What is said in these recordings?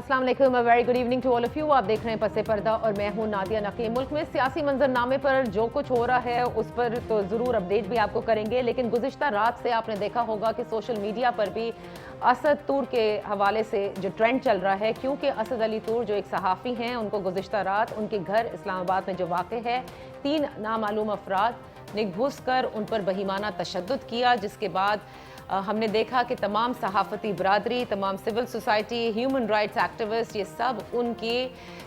अस्सलाम वालेकुम, very good evening to all of you. आप देख रहे हैं पसे पर्दा और मैं हूं नादिया नकीम। मुल्क में सियासी मंजरनामे पर जो कुछ हो रहा है उस पर तो ज़रूर अपडेट भी आपको करेंगे, लेकिन गुज़िश्ता रात से आपने देखा होगा कि सोशल मीडिया पर भी असद तूर के हवाले से जो ट्रेंड चल रहा है, क्योंकि असद अली तूर जो एक सहाफ़ी हैं, उनको गुज़िश्ता रात उनके घर इस्लामाबाद में जो वाक़ है 3 नामालूम अफराद ने घुस कर उन पर बहीमाना तशद्दुद किया, जिसके बाद हमने देखा कि तमाम सहाफ़ती बरादरी, तमाम civil society, human rights activist, ये सब उनकी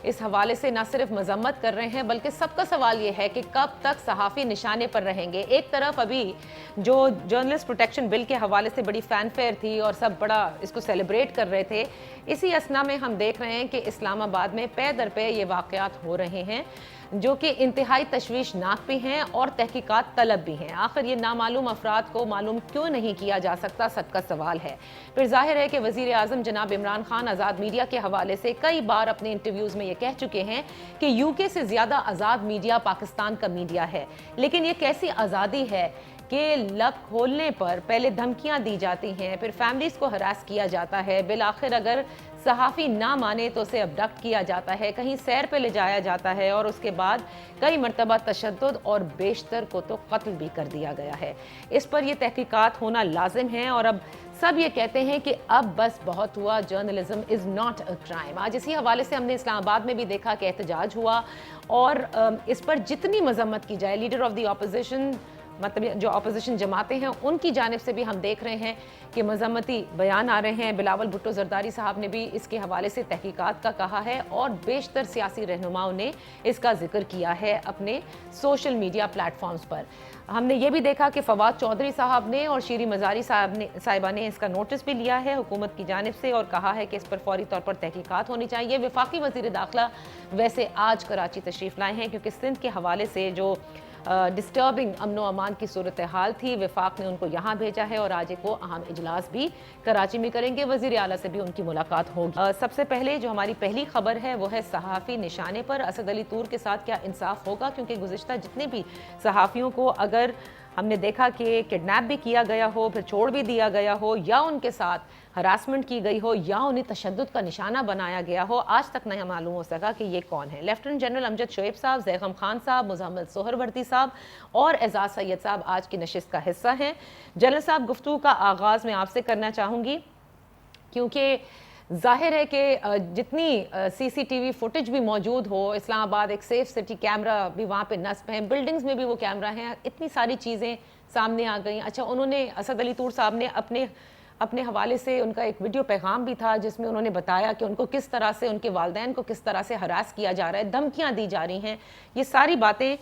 इस हवाले से न सिर्फ मजम्मत कर रहे हैं, बल्कि सबका सवाल ये है कि कब तक सहाफ़ी निशाने पर रहेंगे। एक तरफ अभी जो जर्नलिस्ट प्रोटेक्शन बिल के हवाले से बड़ी फैनफेयर थी और सब बड़ा इसको सेलिब्रेट कर रहे थे, इसी असना में हम देख रहे हैं कि इस्लामाबाद में पे दर पे ये वाक़यात हो रहे हैं जो कि इंतहाई तशवीशनाक भी हैं और तहकीकात तलब भी हैं। आखिर ये नामालूम अफराद को मालूम क्यों नहीं किया जा सकता, सबका सवाल है। फिर जाहिर है कि वज़ीर आज़म जनाब इमरान खान आज़ाद मीडिया के हवाले से कई बार अपने इंटरव्यूज़ में ये कह चुके हैं कि यूके से ज़्यादा आज़ाद मीडिया पाकिस्तान का मीडिया है। लेकिन ये कैसी आज़ादी है कि लब खोलने पर पहले धमकियां दी जाती हैं, फिर फैमिलीज़ को हरास किया जाता है, बिल आखिर अगर सहाफ़ी ना माने तो उसे अबडक्ट किया जाता है, कहीं सैर पे ले जाया जाता है और उसके बाद कई मरतबा तशद्दुद और बेशतर को तो कत्ल भी कर दिया गया है। इस पर यह तहकीकात होना लाजिम है और अब सब ये कहते हैं कि अब बस बहुत हुआ, journalism is not a crime. आज इसी हवाले से हमने इस्लामाबाद में भी देखा कि एहतजाज हुआ और इस पर जितनी मजम्मत की जाए, लीडर ऑफ द अपोजिशन मतलब जो अपोजिशन जमातें हैं उनकी जानिब से भी हम देख रहे हैं कि मजम्मती बयान आ रहे हैं। बिलावल भुट्टो जरदारी साहब ने भी इसके हवाले से तहकीकात का कहा है और बेशतर सियासी रहनुमाओं ने इसका जिक्र किया है अपने सोशल मीडिया प्लेटफॉर्म्स पर। हमने ये भी देखा कि फवाद चौधरी साहब ने और शीरी मजारी साहिबा ने इसका नोटिस भी लिया है हुकूमत की जानिब से और कहा है कि इस पर फौरी तौर पर तहकीकात होनी चाहिए। वफाकी वज़ीर दाखिला वैसे आज कराची तशरीफ़ लाए हैं क्योंकि सिंध के हवाले से जो डिस्टर्बिंग अमनो अमान की सूरत हाल थी, वफाक ने उनको यहाँ भेजा है और आज एक वो अहम इजलास भी कराची में करेंगे। वज़ीर आला से भी उनकी मुलाकात होगी। सबसे पहले जो हमारी पहली खबर है वो है सहाफ़ी निशाने पर असद अली तूर के साथ क्या इंसाफ होगा, क्योंकि गुज़िश्ता जितने भी सहाफ़ियों को अगर हमने देखा कि किडनैप भी किया गया हो, फिर छोड़ भी दिया गया हो, या उनके साथ हरासमेंट की गई हो, या उन्हें तशद्दुद का निशाना बनाया गया हो, आज तक नहीं मालूम हो सका कि ये कौन है। लेफ्टिनेंट जनरल अमजद शोएब साहब, ज़ैगम खान साहब, मुज़म्मिल सोहरवर्दी साहब और एजाज सैयद साहब आज की नशिस्त का हिस्सा हैं। जनरल साहब, गुफ्तगू का आगाज़ मैं आपसे करना चाहूँगी क्योंकि जाहिर है कि जितनी सीसीटीवी फुटेज भी मौजूद हो, इस्लामाबाद एक सेफ सिटी, कैमरा भी वहाँ पे नस्ब हैं, बिल्डिंग्स में भी वो कैमरा हैं, इतनी सारी चीज़ें सामने आ गई। अच्छा, उन्होंने असद अली तूर साहब ने अपने हवाले से उनका एक वीडियो पैगाम भी था जिसमें उन्होंने बताया कि उनको किस तरह से, उनके वालिदैन को किस तरह से हरास किया जा रहा है, धमकियाँ दी जा रही हैं। ये सारी बातें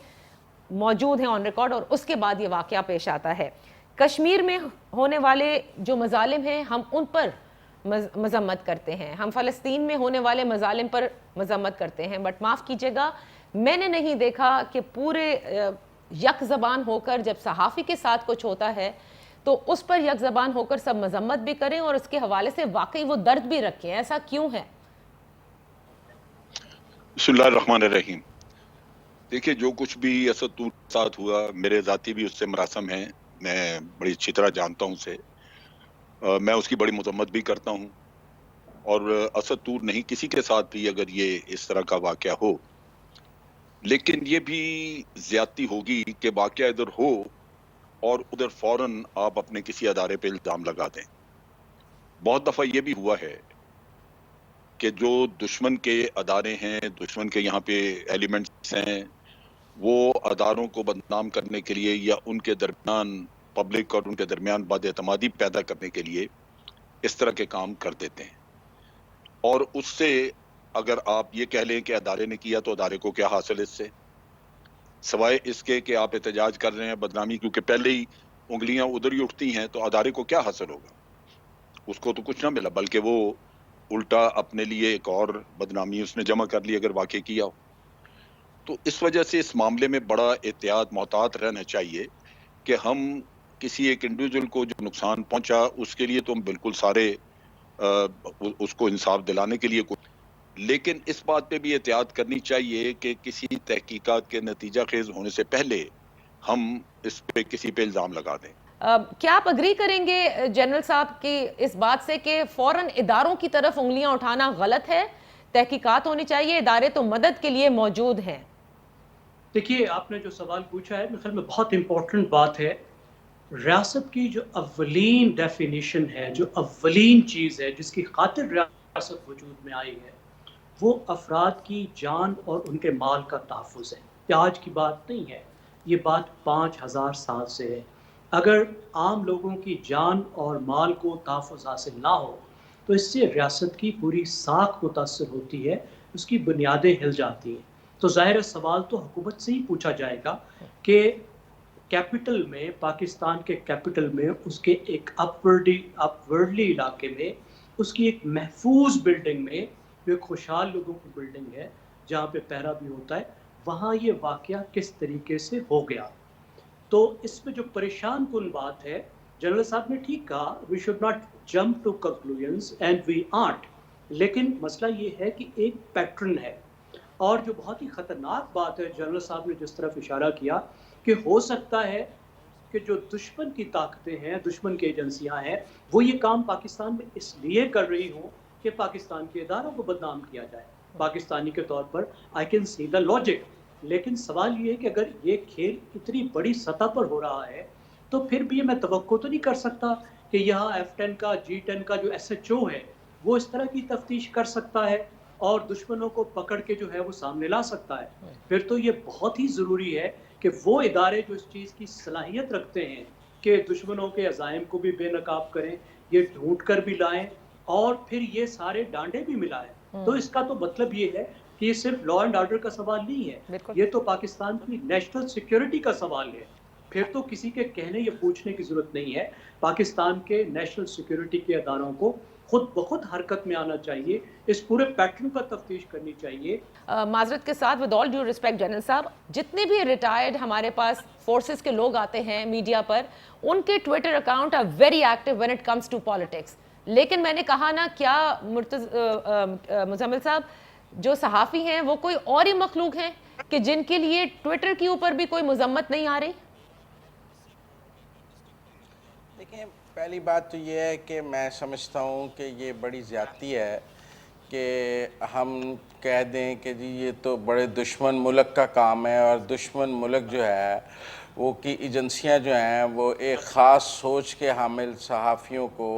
मौजूद हैं ऑन रिकॉर्ड और उसके बाद ये वाक़या पेश आता है। कश्मीर में होने वाले जो मजालिम हैं हम उन पर मजम्मत करते हैं, हम फ़लस्तीन में होने वाले मजालिम पर मजम्मत करते हैं, बट माफ़ कीजिएगा मैंने नहीं देखा कि पूरे यक ज़बान होकर जब सहाफ़ी के साथ कुछ होता है तो उस पर यक ज़बान होकर सब मजम्मत भी करें और उसके हवाले से वाकई वो दर्द भी रखें। ऐसा क्यों है? बिस्मिल्लाहिर्रहमानिर्रहीम। देखिए, जो कुछ भी असद तूर के साथ हुआ, मेरे ज़ाती भी उससे मरासम हैं, मैं बड़ी अच्छी तरह जानता हूँ उसे। मैं उसकी बड़ी मजम्मत भी करता हूँ और असद तूर नहीं, किसी के साथ भी अगर ये इस तरह का वाक़या हो, लेकिन ये भी ज़्यादती होगी कि वाक़या इधर हो और उधर फ़ौरन आप अपने किसी अदारे पे इल्ज़ाम लगा दें। बहुत दफ़ा ये भी हुआ है कि जो दुश्मन के अदारे हैं, दुश्मन के यहाँ पे एलिमेंट्स हैं, वो अदारों को बदनाम करने के लिए या उनके दरमियान पब्लिक और उनके दरमियान बद-एतमादी पैदा करने के लिए इस तरह के काम कर देते हैं। और उससे अगर आप ये कह लें कि अदारे ने किया तो अदारे को क्या हासिल इससे, सिवाय इसके कि आप एहतजाज कर रहे हैं बदनामी, क्योंकि पहले ही उंगलियां उधर ही उठती हैं तो अदारे को क्या हासिल होगा, उसको तो कुछ ना मिला, बल्कि वो उल्टा अपने लिए एक और बदनामी उसने जमा कर ली अगर वाकई किया हो। तो इस वजह से इस मामले में बड़ा एहतियात मोहतात रहना चाहिए कि हम किसी एक इंडिविजुअल को जो नुकसान पहुंचा उसके लिए तो हम बिल्कुल सारे उसको इंसाफ दिलाने के लिए, लेकिन इस बात पे भी एहतियात करनी चाहिए कि किसी तहकीकात के नतीजा खेज होने से पहले हम इस पे किसी पे इल्ज़ाम लगा दें। क्या आप अग्री करेंगे जनरल साहब की इस बात से कि फौरन इदारों की तरफ उंगलियां उठाना गलत है, तहकीकात होनी चाहिए, इदारे तो मदद के लिए मौजूद हैं? देखिए, आपने जो सवाल पूछा है मेरे ख्याल में बहुत इम्पोर्टेंट बात है। रियासत की जो अव्वलीन डेफिनेशन है, जो अव्वलीन चीज़ है जिसकी खातिर रियासत वजूद में आई है, वो अफराद की जान और उनके माल का तहफ़्फ़ुज़ है। ये आज की बात नहीं है, ये बात 5000 साल से है। अगर आम लोगों की जान और माल को तहफ़्फ़ुज़ हासिल ना हो तो इससे रियासत की पूरी साख मुतासर होती है, उसकी बुनियादें हिल जाती हैं। तो ज़ाहिर है सवाल तो हुकूमत से ही पूछा जाएगा कि कैपिटल में, पाकिस्तान के कैपिटल में, उसके एक अपवर्डली इलाके में, उसकी एक महफूज बिल्डिंग में, जो एक खुशहाल लोगों की बिल्डिंग है जहाँ पे पहरा भी होता है, वहाँ ये वाक़या किस तरीके से हो गया। तो इसमें जो परेशान कुन बात है, जनरल साहब ने ठीक कहा, we should not jump to conclusions and we art, लेकिन मसला ये है कि एक पैटर्न है। और जो बहुत ही ख़तरनाक बात है, जनरल साहब ने जिस तरफ इशारा किया कि हो सकता है कि जो दुश्मन की ताकतें हैं, दुश्मन की एजेंसियां हैं, वो ये काम पाकिस्तान में इसलिए कर रही हों कि पाकिस्तान के इदारों को बदनाम किया जाए। पाकिस्तानी के तौर पर I can see the logic, लेकिन सवाल ये है कि अगर ये खेल इतनी बड़ी सतह पर हो रहा है तो फिर भी मैं तवक्को तो नहीं कर सकता कि यहाँ F10 का, G10 का जो SHO है वो इस तरह की तफ्तीश कर सकता है और दुश्मनों को पकड़ के जो है वो सामने ला सकता है। फिर तो ये बहुत ही ज़रूरी है कि वो इदारे जो इस चीज़ की सलाहियत रखते हैं कि दुश्मनों के अज़ाइम को भी बेनकाब करें, ये ढूंढ कर भी लाएं और फिर ये सारे डांडे भी मिलाएं। तो इसका तो मतलब ये है कि ये सिर्फ लॉ एंड ऑर्डर का सवाल नहीं है, ये तो पाकिस्तान की नेशनल सिक्योरिटी का सवाल है। फिर तो किसी के कहने या पूछने की ज़रूरत नहीं है, पाकिस्तान के नेशनल सिक्योरिटी के अदारों को खुद बहुत हरकत में आना चाहिए, इस पूरे पैटर्न पर तफ्तीश करनी चाहिए। माजरत के साथ, with all due respect general साहब, जितने भी रिटायर्ड हमारे पास फोर्सेस के लोग आते हैं मीडिया पर, उनके Twitter account are very active when it comes to politics. लेकिन मैंने कहा ना, क्या मुजम्मिल साहब, जो सहाफ़ी हैं वो कोई और ही मखलूक हैं कि जिनके लिए ट्विटर के ऊपर भी कोई मजम्मत नहीं आ रही? देखिए, पहली बात तो ये है कि मैं समझता हूँ कि ये बड़ी ज़्यादती है कि हम कह दें कि जी ये तो बड़े दुश्मन मुल्क का काम है और दुश्मन मुल्क जो है वो की एजेंसियाँ जो हैं वो एक ख़ास सोच के हामिल सहाफ़ियों को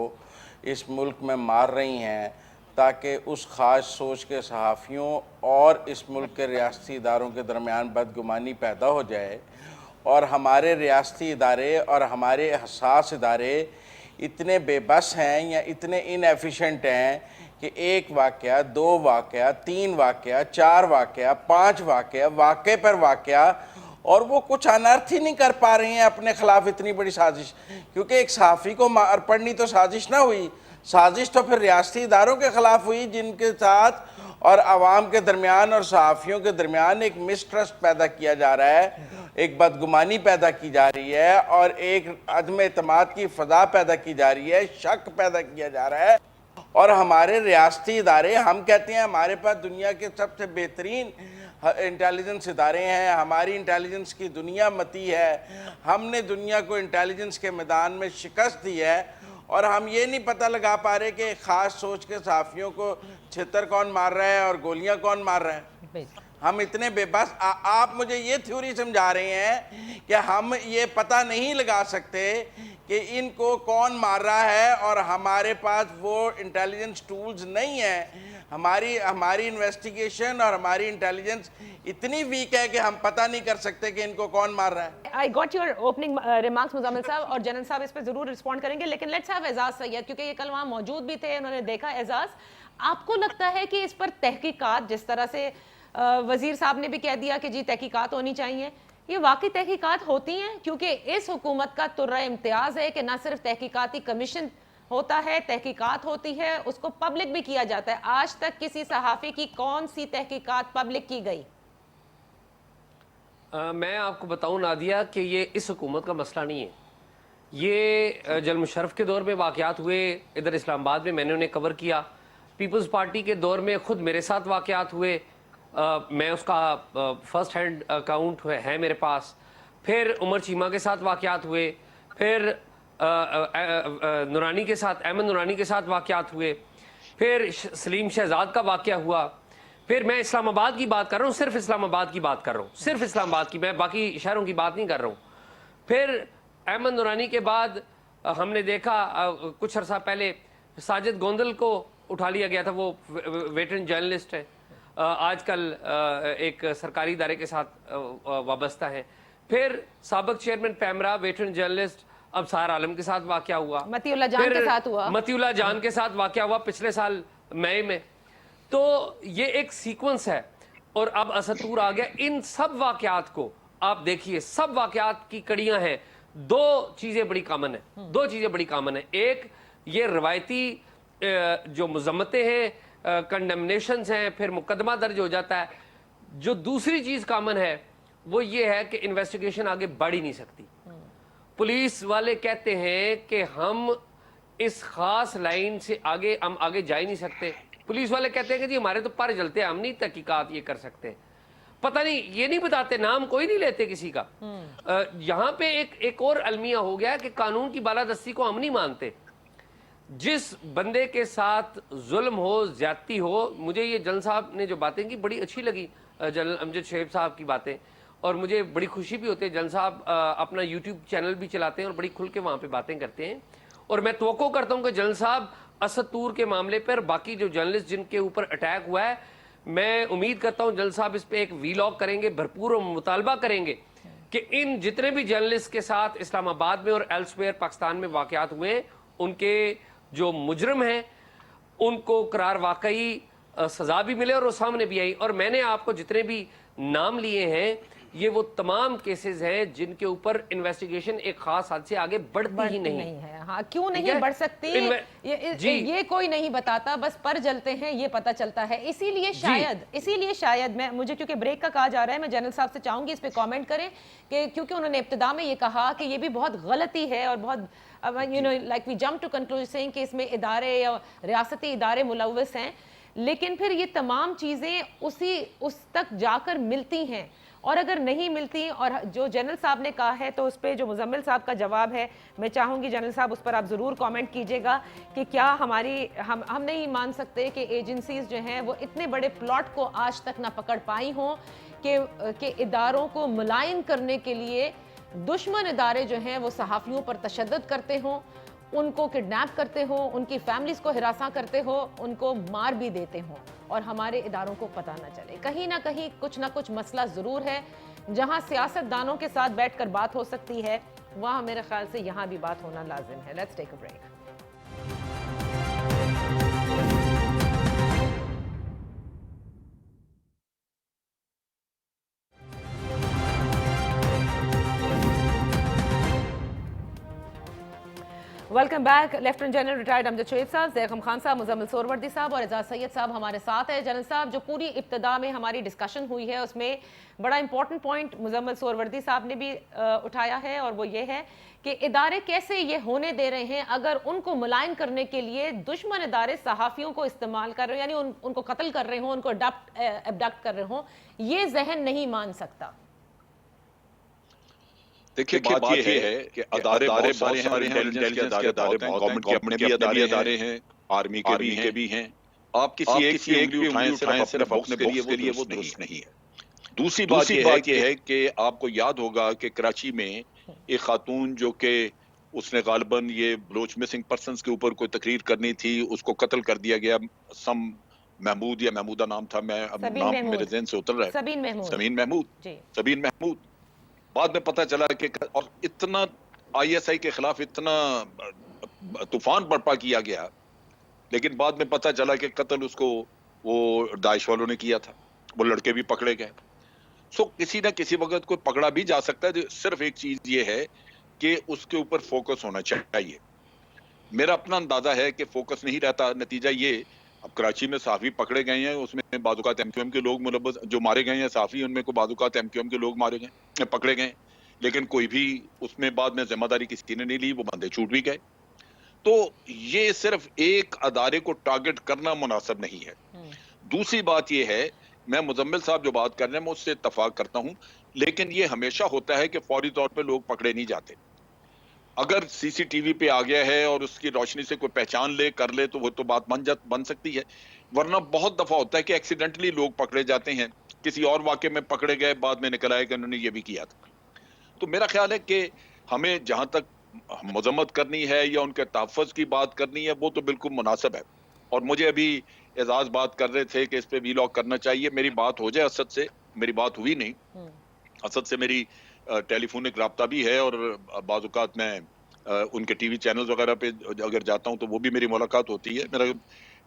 इस मुल्क में मार रही हैं ताकि उस ख़ास सोच के सहाफ़ियों और इस मुल्क के रियासती इदारों के दरमियान बदगुमानी पैदा हो जाए और हमारे रियासती इदारे और हमारे हसास इदारे इतने बेबस हैं या इतने इनएफिशिएंट हैं कि एक वाक़या, दो वाक़या, तीन वाक़या, चार वाक़या, पाँच वाक़या, वाक़े पर वाक़या, और वो कुछ अनर्थ ही नहीं कर पा रहे हैं अपने ख़िलाफ़ इतनी बड़ी साजिश। क्योंकि एक सहाफ़ी को मार पड़नी तो साजिश ना हुई, साजिश तो फिर रियासती इदारों के ख़िलाफ़ हुई जिनके साथ और आवाम के दरमियान और सहाफ़ियों के दरमियान एक मिसट्रस्ट पैदा किया जा रहा है, एक बदगुमानी पैदा की जा रही है और एक अदम एतमाद की फ़ज़ा पैदा की जा रही है, शक पैदा किया जा रहा है। और हमारे रियासती इदारे, हम कहते हैं हमारे पास दुनिया के सबसे बेहतरीन इंटेलिजेंस इदारे हैं, हमारी इंटेलिजेंस की दुनिया मती है, हमने दुनिया को इंटेलिजेंस के मैदान में शिकस्त दी है और हम ये नहीं पता लगा पा रहे कि ख़ास सोच के सहाफ़ियों को छितर कौन मार रहा है और गोलियां कौन मार रहा है। हम इतने बेबस, आप मुझे ये थ्योरी समझा रहे हैं कि हम ये पता नहीं लगा सकते कि इनको कौन मार रहा है और हमारे पास वो इंटेलिजेंस टूल्स नहीं है, हमारी इन्वेस्टिगेशन और हमारी इंटेलिजेंस इतनी वीक है कि हम पता नहीं कर सकते कि इनको कौन मार रहा है। I got your opening remarks Muzammil साहब, और जनरल साहब इस पे जरूर रिस्पॉन्ड करेंगे, लेकिन लेट्स हैव एजाज सैयद, क्योंकि ये कल वहाँ मौजूद भी थे, उन्होंने देखा। एजाज, आपको लगता है कि इस पर तहकीकात, जिस तरह से वजीर साहब ने भी कह दिया कि जी तहकीकात होनी चाहिए, ये वाकई तहकीकात होती हैं? क्योंकि इस हुकूमत का तुर्रा इम्तियाज़ है कि ना सिर्फ तहकीकाती कमीशन होता है, तहकीकात होती है, उसको पब्लिक भी किया जाता है। आज तक किसी सहाफ़ी की कौन सी तहकीकात पब्लिक की गई? मैं आपको बताऊं नादिया कि ये इस हुकूमत का मसला नहीं है। ये जनरल मुशर्रफ के दौर में वाक़यात हुए, इधर इस्लामाबाद में मैंने उन्हें कवर किया। पीपल्स पार्टी के दौर में ख़ुद मेरे साथ वाक़यात हुए, मैं उसका फ़र्स्ट हैंड अकाउंट है मेरे पास। फिर उमर चीमा के साथ वाक़यात हुए, फिर नूरानी के साथ, अहमद नूरानी के साथ वाक़यात हुए, फिर सलीम शहजाद का वाक़या हुआ, फिर मैं इस्लामाबाद की बात कर रहा हूँ, सिर्फ इस्लामाबाद की बात कर रहा हूँ, सिर्फ इस्लामाबाद की, मैं बाकी शहरों की बात नहीं कर रहा हूँ। फिर अहमद नूरानी के बाद हमने देखा कुछ अर्सा पहले साजिद गोंदल को उठा लिया गया था, वो वेटरन जर्नलिस्ट है, आजकल एक सरकारी इदारे के साथ वाबस्ता है। फिर साबिक चेयरमैन पैमरा, वेटरन जर्नलिस्ट, अबसार आलम के साथ वाक़या हुआ, मतीउल्लाह जान के साथ हुआ, मतीउल्लाह जान के साथ वाक़या हुआ पिछले साल मई में। तो ये एक सीक्वेंस है और अब असतूर आ गया। इन सब वाक़यात को आप देखिए, सब वाक़यात की कड़ियां हैं। दो चीज़ें बड़ी कॉमन है, दो चीज़ें बड़ी कॉमन है। एक, ये रवायती जो मज़म्मतें हैं, कंडेमनेशंस हैं, फिर मुकदमा दर्ज हो जाता है। जो दूसरी चीज़ कॉमन है वो ये है कि इन्वेस्टिगेशन आगे बढ़ ही नहीं सकती। पुलिस वाले कहते हैं कि हम इस खास लाइन से आगे हम आगे जा ही नहीं सकते। पुलिस वाले कहते हैं कि जी हमारे तो पर जलते हैं, हम नहीं तहकीकात ये कर सकते। पता नहीं, ये नहीं बताते, नाम कोई नहीं लेते किसी का। यहाँ पे एक और अलमिया हो गया कि कानून की बालादस्ती को हम नहीं मानते। जिस बंदे के साथ जुल्म हो, ज्यादती हो, मुझे ये जनरल साहब ने जो बातें की बड़ी अच्छी लगी, जनरल अमजद शोएब साहब की बातें, और मुझे बड़ी खुशी भी होती है। जनरल साहब अपना यूट्यूब चैनल भी चलाते हैं और बड़ी खुल के वहाँ पे बातें करते हैं। और मैं तवक्को करता हूँ कि जनरल साहब असद तूर के मामले पर, बाकी जो जर्नलिस्ट जिनके ऊपर अटैक हुआ है, मैं उम्मीद करता हूँ जनरल साहब इस पर एक वीलॉग करेंगे, भरपूर मुतालबा करेंगे कि इन जितने भी जर्नलिस्ट के साथ इस्लामाबाद में और एल्सवेयर पाकिस्तान में वाक़यात हुए हैं, उनके जो मुजरम हैं उनको करार वाकई सज़ा भी मिले और वो सामने भी आई। और मैंने आपको जितने भी नाम लिए हैं, ये वो तमाम केसेस हैं जिनके ऊपर इन्वेस्टिगेशन एक खास हद से आगे बढ़ती ही नहीं है। हाँ, क्यों नहीं बढ़ सकती ये कोई नहीं बताता, बस पर जलते हैं ये पता चलता है। इसीलिए शायद मुझे क्योंकि ब्रेक का कहा जा रहा है, मैं जनरल साहब से चाहूंगी इस पे कमेंट करें कि क्योंकि उन्होंने इब्तिदा में ये कहा कि ये भी बहुत गलती है और बहुत like we jump to conclusion कि इसमें इदारे या रियासती इदारे मुलव्वस हैं, लेकिन फिर ये तमाम चीज़ें उस तक जाकर मिलती हैं। और अगर नहीं मिलती, और जो जनरल साहब ने कहा है, तो उस पर जो मुजम्मिल साहब का जवाब है, मैं चाहूँगी जनरल साहब उस पर आप ज़रूर कमेंट कीजिएगा कि क्या हम नहीं मान सकते कि एजेंसीज जो हैं वो इतने बड़े प्लॉट को आज तक ना पकड़ पाई हों कि इदारों को मुलायन करने के लिए दुश्मन इदारे जो हैं वो सहाफ़ियों पर तशद्दुद करते हों, उनको किडनैप करते हो, उनकी फैमिलीज को हिरासा करते हो, उनको मार भी देते हो और हमारे इदारों को पता न चले। कहीं ना कहीं कुछ ना कुछ मसला ज़रूर है। जहां सियासतदानों के साथ बैठकर बात हो सकती है, वहां मेरे ख्याल से यहां भी बात होना लाजिम है। Let's take a break. Welcome back. Lieutenant general retired Amjad Shoaib साहब, ज़ैगम खान साहब, मुजम्मिल सोहरवर्दी साहब और एजाज सैयद साहब हमारे साथ है। जनरल साहब, जो पूरी इब्तिदा में हमारी डिस्कशन हुई है उसमें बड़ा इंपॉर्टेंट पॉइंट मुजम्मिल सोहरवर्दी साहब ने भी उठाया है, और वो ये है कि इदारे कैसे ये होने दे रहे हैं अगर उनको मुलायन करने के लिए दुश्मन इदारे सहाफ़ियों को इस्तेमाल कर रहे हो, यानी उनको कत्ल कर रहे हों, उनको एबडक्ट कर रहे हों। ये जहन नहीं मान सकता। देखिए बात ये है कि अदारे बहुत सारे हैं, इंटेलिजेंस के अदारे बहुत हैं, गवर्नमेंट के अपने भी अदारे हैं, आर्मी के भी हैं। आप किसी एक भी उठाएं सिर्फ अपने बॉक्स के लिए वो दुरुस्त नहीं है। दूसरी बात ये है कि आपको याद होगा कि कराची में एक खातून जो कि उसने गालिबन ये बलोच मिसिंग पर्सन्स के ऊपर कोई तकरीर करनी थी, उसको कत्ल कर दिया गया। सम महमूद या महमूदा नाम था, मैं अब नाम मेरे ज़हन से उतर रहा है, सबीन महमूद। बाद में पता चला कि और इतना आईएसआई के खिलाफ इतना तूफान बर्पा किया गया, लेकिन बाद में पता चला कि कत्ल उसको वो दाइश वालों ने किया था, वो लड़के भी पकड़े गए। सो किसी ना किसी वक्त कोई पकड़ा भी जा सकता है। सिर्फ एक चीज ये है कि उसके ऊपर फोकस होना चाहिए। मेरा अपना अंदाजा है कि फोकस नहीं रहता। नतीजा ये, अब कराची में साफी पकड़े गए हैं, उसमें बाजुकात एमक्यूएम के लोग मुलव्वस जो मारे गए हैं, साफी उनमें को बाजुकात एमक्यूएम के लोग मारे गए, पकड़े गए, लेकिन कोई भी उसमें बाद में जिम्मेदारी किसी ने नहीं ली, वो बंदे छूट भी गए। तो ये सिर्फ एक अदारे को टारगेट करना मुनासिब नहीं है। दूसरी बात ये है, मैं मुजम्मिल साहब जो बात कर रहे हैं मैं उससे इत्तफाक करता हूं, लेकिन ये हमेशा होता है कि फौरी तौर पे लोग पकड़े नहीं जाते। اگر سی سی ٹی وی پہ آ گیا ہے اور اس کی روشنی سے کوئی پہچان لے کر لے تو وہ تو بات بن سکتی ہے، ورنہ بہت دفعہ ہوتا ہے کہ ایکسیڈنٹلی لوگ پکڑے جاتے ہیں، کسی اور واقعے میں پکڑے گئے، بعد میں نکل آئے کہ انہوں نے یہ بھی کیا تھا۔ تو میرا خیال ہے کہ ہمیں جہاں تک مذمت کرنی ہے یا ان کے تحفظ کی بات کرنی ہے وہ تو بالکل مناسب ہے، اور مجھے ابھی اعزاز بات کر رہے تھے کہ اس پہ وی لاگ کرنا چاہیے، میری بات ہو جائے اسد سے، میری بات ہوئی نہیں، اسد سے میری ٹیلی فونک رابطہ بھی ہے، اور بعض اوقات میں ان کے ٹی وی چینلز وغیرہ پہ اگر جاتا ہوں تو وہ بھی میری ملاقات ہوتی ہے، میرا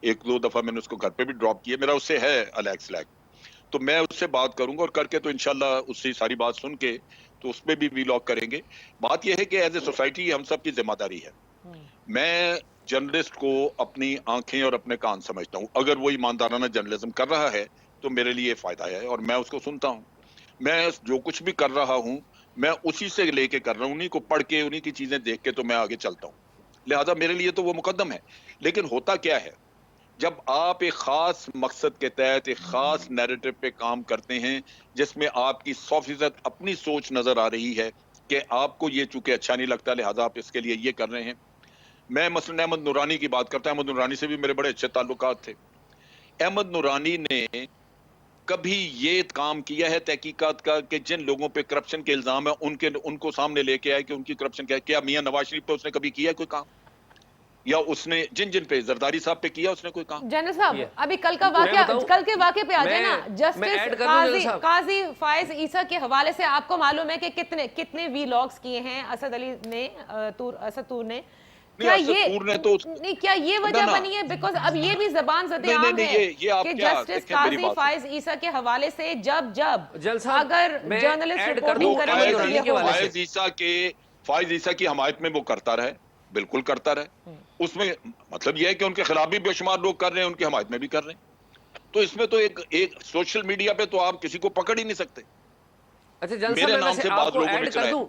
ایک دو دفعہ میں نے اس کو گھر پہ بھی ڈراپ کیا، میرا اس سے ہے الیکس لیک، تو میں اس سے بات کروں گا، اور کر کے تو انشاءاللہ اس سے ساری بات سن کے تو اس پہ بھی وی لاگ کریں گے۔ بات یہ ہے کہ ایز اے سوسائٹی ہم سب کی ذمہ داری ہے، میں جرنلسٹ کو اپنی آنکھیں اور اپنے کان سمجھتا ہوں، اگر وہ ایماندارانہ جرنلزم کر رہا ہے تو میرے لیے فائدہ ہے، اور میں اس کو سنتا ہوں، میں جو کچھ بھی کر رہا ہوں میں اسی سے لے کے کر رہا ہوں، انہیں کو پڑھ کے انہیں کی چیزیں دیکھ کے تو میں آگے چلتا ہوں، لہذا میرے لیے تو وہ مقدم ہے۔ لیکن ہوتا کیا ہے، جب آپ ایک خاص مقصد کے تحت ایک خاص نیریٹو پہ کام کرتے ہیں جس میں آپ کی 100% اپنی سوچ نظر آ رہی ہے کہ آپ کو یہ چونکہ اچھا نہیں لگتا لہذا آپ اس کے لیے یہ کر رہے ہیں، میں مثلا احمد نورانی کی بات کرتا ہوں، احمد نورانی سے بھی میرے بڑے اچھے تعلقات تھے، احمد نورانی نے کبھی یہ کام کیا ہے تحقیقات کا کہ جن لوگوں پہ کرپشن کے الزام ہے ان کو سامنے لے کے آئے کہ ان کی کرپشن کیا میاں نواز شریف پہ اس نے کبھی کیا کوئی کام، یا اس نے جن پہ زرداری صاحب پہ کیا اس نے کوئی کام؟ جنرل صاحب ابھی کل کے واقعے پہ آ جائے نا، جسٹس قاضی فائز عیسیٰ کے حوالے سے آپ کو معلوم ہے کہ کتنے وی لاگز کیے ہیں اسد علی نے، اسد طور نے، کیا یہ وجہ بنی ہے؟ بیکاز اب یہ بھی زبان زد عام ہے کہ جسٹس قاضی فائز عیسیٰ کے حوالے سے جب اگر جرنلسٹ رپورٹنگ کریں گے تو یہ ہوگا۔ فائز عیسیٰ کی حمایت میں وہ کرتا رہے، بالکل کرتا رہے، اس میں مطلب یہ ہے کہ ان کے خلاف بھی بے شمار لوگ کر رہے ہیں، ان کی حمایت میں بھی کر رہے ہیں، تو اس میں تو ایک سوشل میڈیا پہ تو آپ کسی کو پکڑ ہی نہیں سکتے۔ اچھا جن صاحب میں ویسے آپ کو ایڈ کر دوں،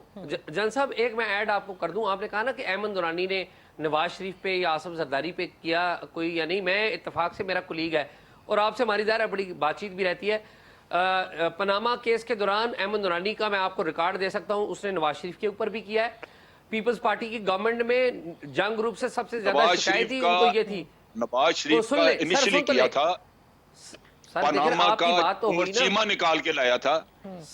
جن صاحب ایک میں ایڈ آپ کو کر دوں، آپ نے کہا نا کہ احمد نورانی نے نواز شریف پہ یا آصف زرداری پہ کیا کوئی یا نہیں، میں اتفاق سے میرا کولیگ ہے اور آپ سے ہماری ظاہر بڑی بات چیت بھی رہتی ہے، پناما کیس کے دوران احمد نورانی کا میں آپ کو ریکارڈ دے سکتا ہوں، اس نے نواز شریف کے اوپر بھی کیا ہے، پیپلز پارٹی کی گورنمنٹ میں جنگ گروپ سے سب سے زیادہ شکایت تھی ان کو یہ تھی، نواز شریف کا انیشلی کیا تھا پناما کا چیمہ نکال کے لایا تھا،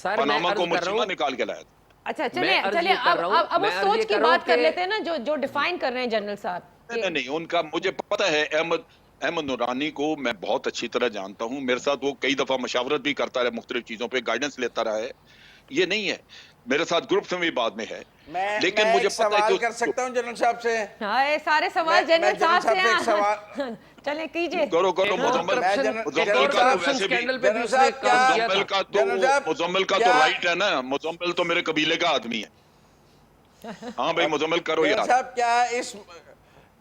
پناما کو چیمہ نکال کے لایا تھا۔ اچھا چلیں اب اس سوچ کی بات کر لیتے ہیں نا جو ڈیفائن کر رہے ہیں جنرل صاحب۔ نہیں ان کا مجھے پتہ ہے، احمد نورانی کو میں بہت اچھی طرح جانتا ہوں، میرے ساتھ وہ کئی دفعہ مشاورت بھی کرتا رہا، مختلف چیزوں پہ گائیڈنس لیتا رہا ہے، یہ نہیں ہے میرے ساتھ گروپ میں بھی بعد میں ہے، لیکن مجھے پتہ ہے سوال کر سکتا ہوں جنرل صاحب سے؟ ہاں سارے سوال جنرل صاحب سے ہیں، چلیں کیجئے۔ کرو مزمل کا تو رائٹ ہے نا، مزمل تو میرے قبیلے کا آدمی ہے، ہاں بھائی مزمل کرو یار۔ صاحب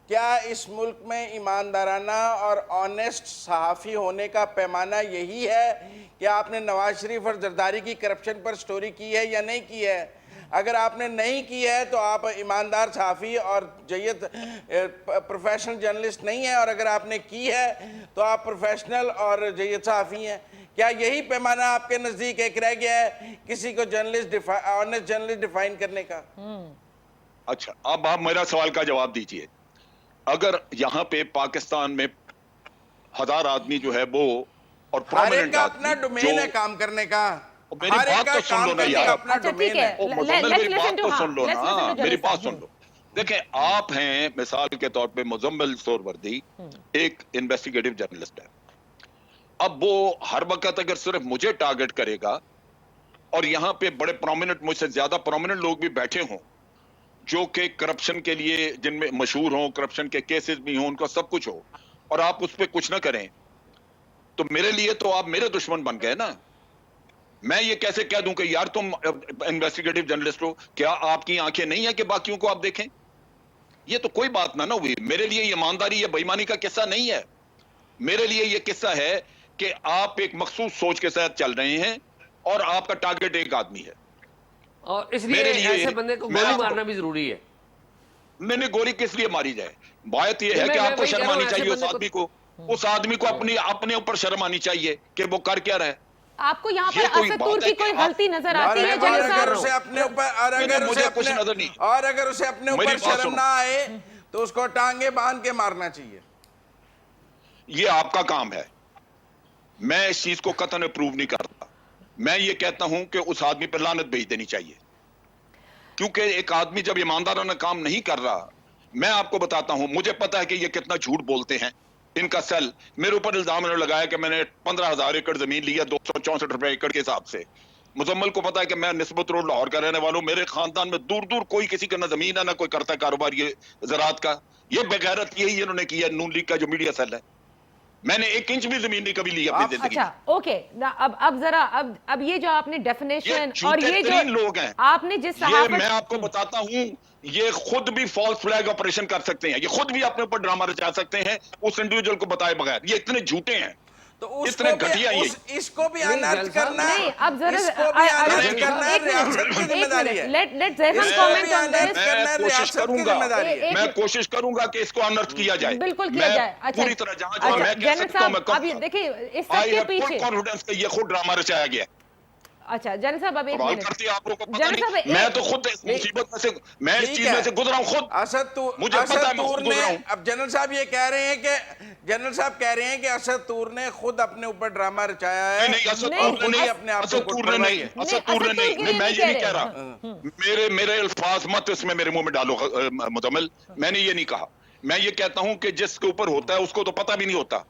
کیا اس ملک میں ایماندارانہ اور آنیسٹ صحافی ہونے کا پیمانہ یہی ہے کہ آپ نے نواز شریف اور زرداری کی کرپشن پر سٹوری کی ہے یا نہیں کی ہے؟ اگر آپ نے نہیں کی ہے تو آپ ایماندار صحافی اور جید پروفیشنل جرنلسٹ نہیں ہیں، اور اگر آپ نے کی ہے تو آپ پروفیشنل اور جید صحافی ہیں۔ کیا یہی پیمانہ آپ کے نزدیک ایک رہ گیا ہے کسی کو آنیسٹ جرنلسٹ ڈیفائن کرنے کا؟ اچھا اب آپ میرا سوال کا جواب دیجئے، اگر یہاں پہ پاکستان میں 1000 آدمی جو ہے وہ اور ہر ایک کا اپنا ڈومین ہے کام کرنے کا، میری بات تو سن لو نا یار، اچھا ٹھیک ہے، میری بات تو سن لو نا، میری بات سن لو۔ دیکھیں آپ ہیں مثال کے طور پہ مزمل سہروردی ایک انویسٹیگیٹو جرنلسٹ ہے، اب وہ ہر وقت اگر صرف مجھے ٹارگٹ کرے گا اور یہاں پہ بڑے پرومیننٹ مجھ سے زیادہ پرومیننٹ لوگ بھی بیٹھے ہوں جو کہ کرپشن کے لیے جن میں مشہور ہوں، کرپشن کے کیسز بھی ہوں، ان کا سب کچھ ہو، اور آپ اس پہ کچھ نہ کریں تو میرے لیے تو آپ میرے دشمن بن گئے نا۔ میں یہ کیسے کہہ دوں کہ یار تم انویسٹیگیٹو جرنلسٹ ہو، کیا آپ کی آنکھیں نہیں ہیں کہ باقیوں کو آپ دیکھیں؟ یہ تو کوئی بات نہ ہوئی، میرے لیے یہ ایمانداری یا بے ایمانی کا قصہ نہیں ہے، میرے لیے یہ قصہ ہے کہ آپ ایک مخصوص سوچ کے ساتھ چل رہے ہیں اور آپ کا ٹارگٹ ایک آدمی ہے، اور اس لیے ایسے بندے کو گولی مارنا بھی ضروری ہے۔ میں نے گولی کس لیے ماری جائے؟ بات یہ ہے کہ آپ کو شرم آنی چاہیے اس آدمی کو اپنے اوپر شرم آنی چاہیے کہ وہ کر کیا رہا ہے۔ آپ کو یہاں یہ پر کوئی اسد بات طور ہے کی کہ کوئی آپ- غلطی نظر اور آتی ہے اگر جنرل اسے صاحب؟ اپنے اوپر مجھے کچھ نظر نہیں اگر اسے اپنے اوپر میری بات شرم سنو۔ نہ آئے تو اس کو ٹانگیں باندھ کے مارنا چاہیے. یہ آپ کا کام ہے، میں اس چیز کو قطعاً اپروو نہیں کرتا. میں یہ کہتا ہوں کہ اس آدمی پہ لعنت بھیج دینی چاہیے، کیونکہ ایک آدمی جب ایماندارانہ کام نہیں کر رہا. میں آپ کو بتاتا ہوں، مجھے پتا ہے کہ یہ کتنا جھوٹ بولتے ہیں. ان کا سیل میرے اوپر الزام انہوں نے لگایا کہ میں نے 15,000 ایکڑ زمین لی ہے 264 روپے ایکڑ کے حساب سے. مزمل کو پتا ہے کہ میں نسبت روڈ لاہور کا رہنے والوں، میرے خاندان میں دور دور کوئی کسی کا نہ زمین ہے نہ کوئی کرتا ہے کاروبار یہ زراعت کا. یہ بغیرت یہی انہوں نے کیا نون لیگ کا جو میڈیا سیل ہے. میں نے 1 انچ بھی زمین نہیں کبھی لی اپنی زندگی اچھا میں. اوکے، اب ذرا اب یہ جو آپ نے یہ ڈیفینیشن اور جھوٹے یہ جو ترین لوگ ہیں. آپ نے جس یہ صحافت میں آپ کو بتاتا ہوں، یہ خود بھی فالس فلیگ آپریشن کر سکتے ہیں، یہ خود بھی اپنے اوپر ڈرامہ رچا سکتے ہیں اس انڈیویجل کو بتائے بغیر. یہ اتنے جھوٹے ہیں، تو اس اتنے کو بھی گھٹیا یہ. اس کو بھی نہیں، انرتھ جل صاحب، کرنا ہے، نہیں اب ذرا اس کو بھی انرتھ کرنا ہے، ریاست کی ذمہ داری ہے. لیٹ زیفم اس کو کامنٹ بھی آن انرتھ دس. کرنا ہے، میں کوشش ریاست کروں کی گا، ذمہ داری ہے. میں کوشش کروں گا کہ اس کو انرتھ کیا جائے. بالکل کیا میں جائے. اچھا پوری طرح جہاں جہاں میں کہہ جنرل سکتا ہوں میں صاحب، اب کہوں یہ گا. دیکھیں اس سب آئی کے ہیو فل پیچھے، کانفیڈنس کہ یہ خود ڈرامہ رچایا گیا. اچھا جنرل صاحب اب ایک سوال منٹ. کرتے آپ لوگوں کو پتہ جنرل صاحب نہیں. میں تو خود اس مصیبت میں سے، میں اس ٹھیک چیز ہے، میں سے گزرا ہوں خود. مجھے پتا ہے میں طور خود نے، گزرا ہوں. اب جنرل صاحب یہ کہہ رہے ہیں کہ جنرل صاحب کہہ رہے ہیں کہ اسد طور نے خود اپنے اوپر ڈرامہ رچایا ہے نہیں اسد نہیں، طور اور نے خود ہی نہیں، اپنے آپ کو اسد کٹ طور نے مروائی نہیں، ہے. اسد طور نے اسد طور نہیں. کے لیے میں نہیں یہ نہیں کہہ کہہ رہے. رہا. میرے الفاظ مت اس میں میرے منہ میں ڈالو مزمل. میں نے یہ نہیں کہا. میں یہ کہتا ہوں کہ جس کے اوپر ہوتا ہے اس کو تو پتہ بھی نہیں ہوتا.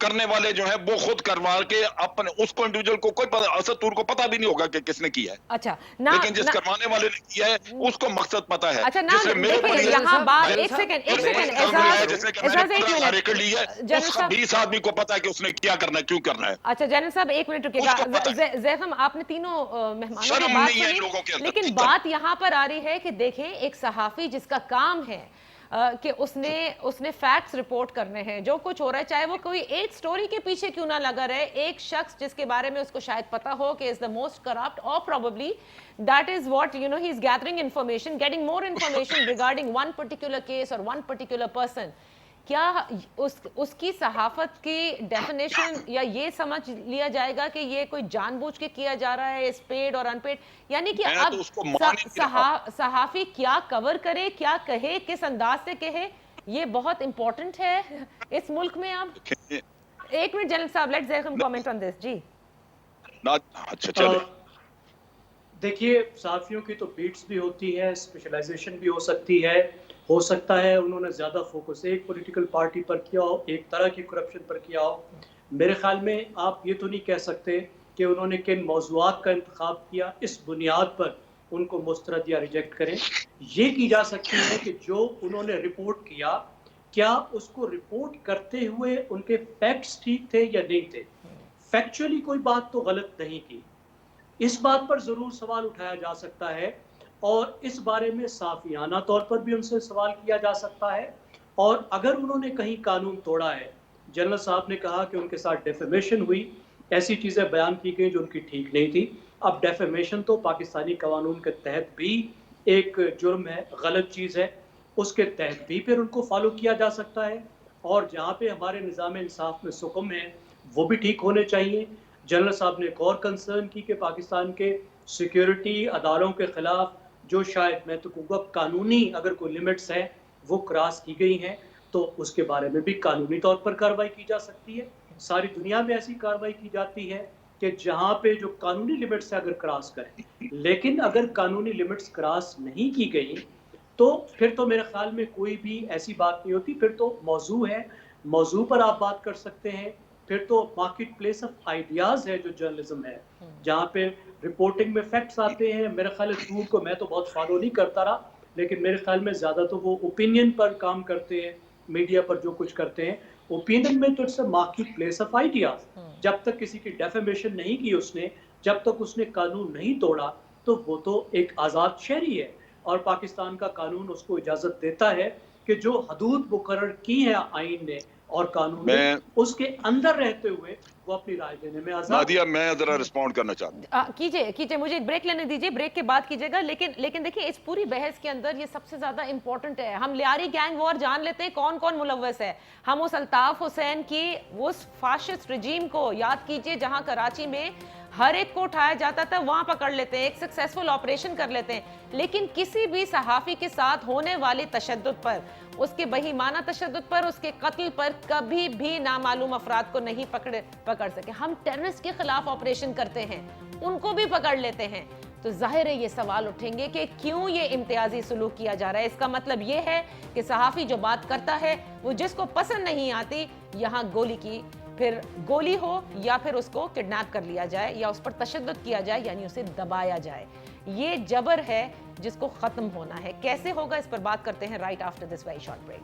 کرنے والے جو ہیں وہ خود کروا کے اپنے اس کو انڈیویجل کو کوئی پتہ، اسد طور کو پتہ بھی نہیں ہوگا کہ کس نے کیا ہے. اچھا لیکن جس کروانے والے نے کیا ہے اس کو مقصد پتا ہے. اچھا جس نے میرے اوپر دیکھیں یہ یہاں بات، جنرل ایک صاحب، سیکنڈ الزام لگایا جس نے کہ میں نے اعزاز ایک 15,000 ایکڑ منٹ. لی ہے، جنرل اس صاحب، 20 آدمی کو پتا ہے کہ اس نے کیا کرنا ہے، کیوں کرنا ہے. اچھا جنرل صاحب ایک منٹ رکیے اس کو پتہ گا. ہے. زیفم آپ نے تینوں مہمانوں کی شرم بات نہیں ہے ان سنی، لوگوں کے اندر. لیکن بات یہاں پر آ رہی ہے کہ دیکھیں ایک صحافی جس کا کام ہے کہ اس نے فیکٹس رپورٹ کرنے ہیں جو کچھ ہو رہا ہے، چاہے وہ کوئی ایک سٹوری کے پیچھے کیوں نہ لگا رہے. ایک شخص جس کے بارے میں اس کو شاید پتا ہو کہ is the most corrupt or probably that is what he is gathering information, getting more information regarding one particular case or one particular person. کیا اس کی صحافت کی ڈیفینیشن یا یہ سمجھ لیا جائے گا کہ یہ کوئی جان بوجھ کے کیا جا رہا ہے، اس پیڈ اور ان پیڈ؟ یعنی کہ میں اب تو اس کو مان ہی نہیں رہا. صحافی کیا کور کرے، کیا کہے، کس انداز سے کہے، یہ بہت امپورٹنٹ ہے اس ملک میں. اب ایک منٹ جنرل صاحب، لیٹ زیفم کامنٹ آن دس. جی اچھا چلے. دیکھیے صحافیوں کی تو بیٹس بھی ہوتی ہے، اسپیشلائزیشن بھی ہو سکتی ہے. ہو سکتا ہے انہوں نے زیادہ فوکس ایک پولیٹیکل پارٹی پر کیا ہو، ایک طرح کی کرپشن پر کیا ہو. میرے خیال میں آپ یہ تو نہیں کہہ سکتے کہ انہوں نے کن موضوعات کا انتخاب کیا اس بنیاد پر ان کو مسترد یا ریجیکٹ کریں. یہ کی جا سکتی ہے کہ جو انہوں نے رپورٹ کیا اس کو رپورٹ کرتے ہوئے ان کے فیکٹس ٹھیک تھے یا نہیں تھے. فیکچولی کوئی بات تو غلط نہیں کی، اس بات پر ضرور سوال اٹھایا جا سکتا ہے اور اس بارے میں صحافیانہ طور پر بھی ان سے سوال کیا جا سکتا ہے. اور اگر انہوں نے کہیں قانون توڑا ہے، جنرل صاحب نے کہا کہ ان کے ساتھ ڈیفیمیشن ہوئی، ایسی چیزیں بیان کی گئی جو ان کی ٹھیک نہیں تھی. اب ڈیفیمیشن تو پاکستانی قانون کے تحت بھی ایک جرم ہے، غلط چیز ہے، اس کے تحت بھی پھر ان کو فالو کیا جا سکتا ہے. اور جہاں پہ ہمارے نظام انصاف میں سکم ہے وہ بھی ٹھیک ہونے چاہیے. جنرل صاحب نے ایک اور کنسرن کی کہ پاکستان کے سیکیورٹی اداروں کے خلاف جو شاید میں تو کہوں گا قانونی اگر کوئی لمٹس ہیں وہ کراس کی گئی ہیں تو اس کے بارے میں بھی قانونی طور پر کارروائی کی جا سکتی ہے. ساری دنیا میں ایسی کارروائی کی جاتی ہے کہ جہاں پہ جو قانونی لمٹس ہیں اگر کراس کریں. لیکن اگر قانونی لمٹس کراس نہیں کی گئی تو پھر تو میرے خیال میں کوئی بھی ایسی بات نہیں ہوتی. پھر تو موضوع ہے، موضوع پر آپ بات کر سکتے ہیں. پھر تو مارکیٹ پلیس آف آئیڈیاز ہے جو جرنلزم ہے، جہاں پہ رپورٹنگ میں فیکٹس آتے ہیں. میرے خیال ہے ٹور کو میں تو بہت فالو نہیں کرتا رہا، لیکن میرے خیال میں زیادہ تو وہ اوپینین پر کام کرتے ہیں، میڈیا پر جو کچھ کرتے ہیں. اوپینین میں تو it's a marketplace of ideas. جب تک کسی کی ڈیفیمیشن نہیں کی اس نے، جب تک اس نے قانون نہیں توڑا تو وہ تو ایک آزاد شہری ہے. اور پاکستان کا قانون اس کو اجازت دیتا ہے کہ جو حدود مقرر کی ہیں آئین نے और कानून मैं- उसके अंदर रहते हुए वो अपनी राय देने में आजाद। नादिया, मैं जरा रिस्पॉन्ड करना चाहता हूँ। कीजिए मुझे एक ब्रेक लेने दीजिए, ब्रेक के बाद कीजिएगा। लेकिन देखिए, इस पूरी बहस के अंदर ये सबसे ज्यादा इंपॉर्टेंट है, हम लियारी गैंग वॉर जान लेते हैं कौन कौन मुलव्वस है। हम उस अल्ताफ हुसैन की उस फाशिस्ट रजीम को याद कीजिए जहां कराची में हर एक को उठाया जाता था, वहां पकड़ लेते हैं, एक सक्सेसफुल ऑपरेशन कर लेते हैं। लेकिन किसी भी सहाफी के साथ होने वाली तशद्दुद पर, उसके बहीमाना तशद्दुद पर, उसके कत्ल पर कभी भी नामालूम अफराद को नहीं पकड़ सके। हम टेररिस्ट के खिलाफ ऑपरेशन करते हैं, उनको भी पकड़ लेते हैं। तो जाहिर है ये सवाल उठेंगे कि क्यों ये इम्तियाजी सलूक किया जा रहा है। इसका मतलब ये है कि सहाफी जो बात करता है वो जिसको पसंद नहीं आती, यहाँ गोली की, फिर गोली हो या फिर उसको किडनैप कर लिया जाए या उस पर तशद्दुद किया जाए, यानी उसे दबाया जाए। ये जबर है जिसको खत्म होना है। कैसे होगा, इस पर बात करते हैं right after this very short break.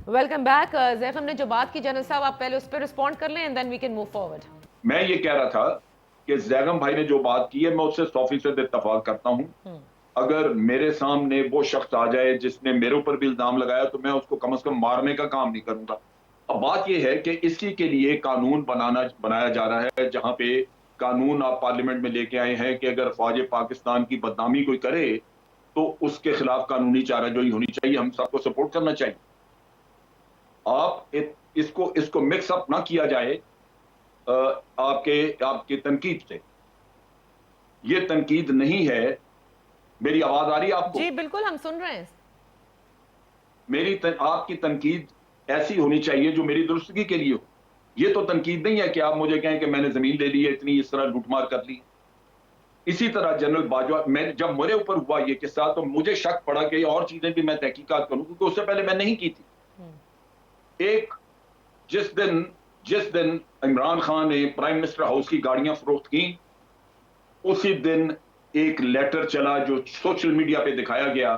Welcome back. जैफ, हमने जो बात की, जनरल साहब आप पहले उस पर रिस्पॉन्ड कर लें and then we can move forward. मैं ये कह रहा था कि जैगम भाई ने जो बात की है मैं उससे 100% इत्तफाक करता हूं। अगर मेरे सामने वो शख्स आ जाए जिसने मेरे ऊपर भी इल्जाम लगाया तो मैं उसको कम से कम मारने का काम नहीं करूंगा। अब बात यह है कि इसी के लिए कानून बनाया जा रहा है, जहां पे कानून आप पार्लियामेंट में लेके आए हैं कि अगर फौज पाकिस्तान की बदनामी कोई करे तो उसके खिलाफ कानूनी चाराजोई होनी चाहिए। हम सबको सपोर्ट करना चाहिए। आप इसको मिक्सअप ना किया जाए आपकी तनकीद से। ये तनकीद नहीं है। मेरी आवाज आ रही है आपको? जी बिल्कुल, हम सुन रहे हैं। आपकी तनकीद ऐसी होनी चाहिए जो मेरी दुरुस्तगी के लिए हो। ये तो तनकीद नहीं है कि आप मुझे कहें कि मैंने जमीन ले ली है, इतनी इस तरह लूटमार कर ली। इसी तरह जनरल बाजवा, मैं जब मेरे ऊपर हुआ ये किस्सा तो मुझे शक पड़ा कि और चीजें भी मैं तहकीकात करूं, क्योंकि उससे पहले मैं नहीं की थी। एक जिस दिन इमरान खान ने प्राइम मिनिस्टर हाउस की गाड़ियां फरोख्त की, उसी दिन एक लेटर चला जो सोशल मीडिया पे दिखाया गया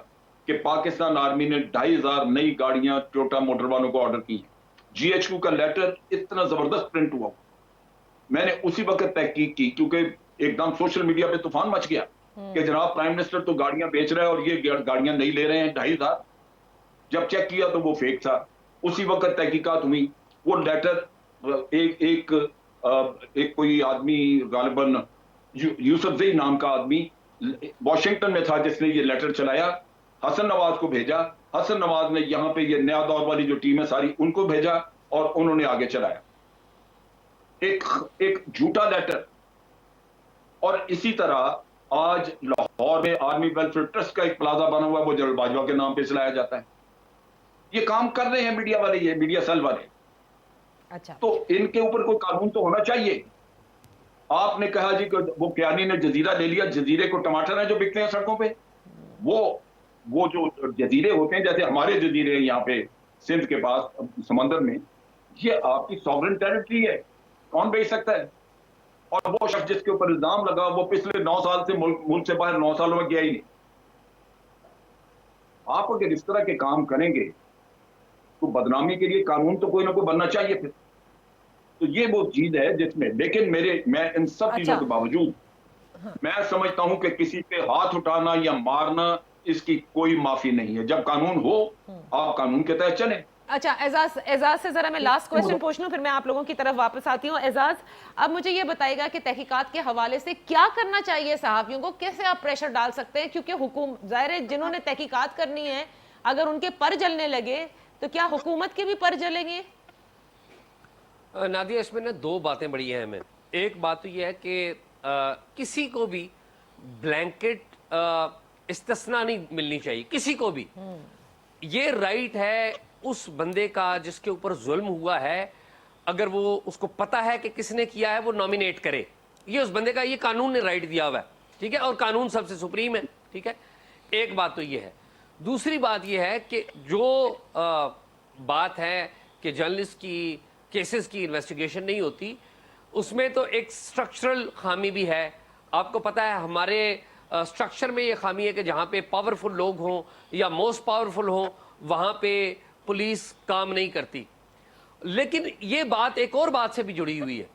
कि पाकिस्तान आर्मी ने 2500 नई गाड़ियां टोयोटा मोटर वालों को ऑर्डर की हैं। जीएचक्यू का लेटर इतना जबरदस्त प्रिंट हुआ। मैंने उसी वक्त तहकीक की, क्योंकि एकदम सोशल मीडिया पे तूफान मच गया कि जनाब प्राइम मिनिस्टर तो गाड़ियां बेच रहा है और ये गाड़ियां नहीं ले रहे हैं 2500। जब चेक किया तो वो फेक था। उसी वक्त तहकीकात हुई। वो लेटर एक कोई आदमी, गालिबन यूसुफजई नाम का आदमी वॉशिंगटन में था जिसने ये लेटर चलाया, हसन नवाज को भेजा। हसन नवाज ने यहाँ पे ये नया दौर वाली जो टीम है सारी उनको भेजा और उन्होंने आगे चलाया एक झूठा लेटर। और इसी तरह आज लाहौर में आर्मी वेलफेयर ट्रस्ट का एक प्लाजा बना हुआ है, वो जनरल बाजवा के नाम पे चलाया जाता है। ये काम कर रहे हैं मीडिया वाले, ये मीडिया सेल वाले। अच्छा, तो इनके ऊपर कोई कानून तो होना चाहिए। आपने कहा जी कि वो कियानी ने जजीरा ले लिया। जजीरे को टमाटर है जो बिकते हैं सड़कों पे। वो जो जजीरे होते हैं, जैसे हमारे जजीरे यहाँ पे सिंध के पास समंदर में, ये आपकी सॉवरेन टेरिटरी है, कौन बेच सकता है? और वो शख्स जिसके ऊपर इल्जाम लगा वो पिछले 9 साल से मुल्क से बाहर 9 सालों में गया ही नहीं। आप अगर इस तरह के काम करेंगे तो बदनामी के लिए कानून तो कोई ना कोई बनना चाहिए फिर। तो ये वो चीज है जिसमें, लेकिन मैं इन सब चीजों के बावजूद मैं समझता हूं कि किसी पे हाथ उठाना या मारना, इसकी कोई माफी नहीं है। जब कानून हो आप कानून के तहत चलें। अच्छा, एजाज से जरा मैं लास्ट क्वेश्चन पूछ लूं, फिर मैं आप लोगों की तरफ वापस आती हूँ। एजाज, अब मुझे ये बताइएगा कि तहकीकात के हवाले से क्या करना चाहिए सहाफियों को, कैसे आप प्रेशर डाल सकते हैं? क्योंकि हुकूमत, जाहिर है जिन्होंने तहकीकात करनी है, अगर उनके पर जलने लगे तो क्या हुकूमत के भी पर जलेंगे? नादिया, इसमें ना 2 बातें बड़ी अहम हैं। एक बात तो यह है कि किसी को भी ब्लैंकेट इस्तिस्ना नहीं मिलनी चाहिए, किसी को भी। ये राइट है उस बंदे का जिसके ऊपर जुल्म हुआ है, अगर वो उसको पता है कि किसने किया है, वो नॉमिनेट करे। ये उस बंदे का, ये कानून ने राइट दिया हुआ है, ठीक है, और कानून सबसे सुप्रीम है, ठीक है। एक बात तो ये है। दूसरी बात ये है कि जो बात है कि जर्नलिस्ट की केसेस की इन्वेस्टिगेशन नहीं होती, उसमें तो एक स्ट्रक्चरल खामी भी है। आपको पता है हमारे स्ट्रक्चर में ये खामी है कि जहाँ पे पावरफुल लोग हों या मोस्ट पावरफुल हों, वहाँ पे पुलिस काम नहीं करती। लेकिन ये बात एक और बात से भी जुड़ी हुई है,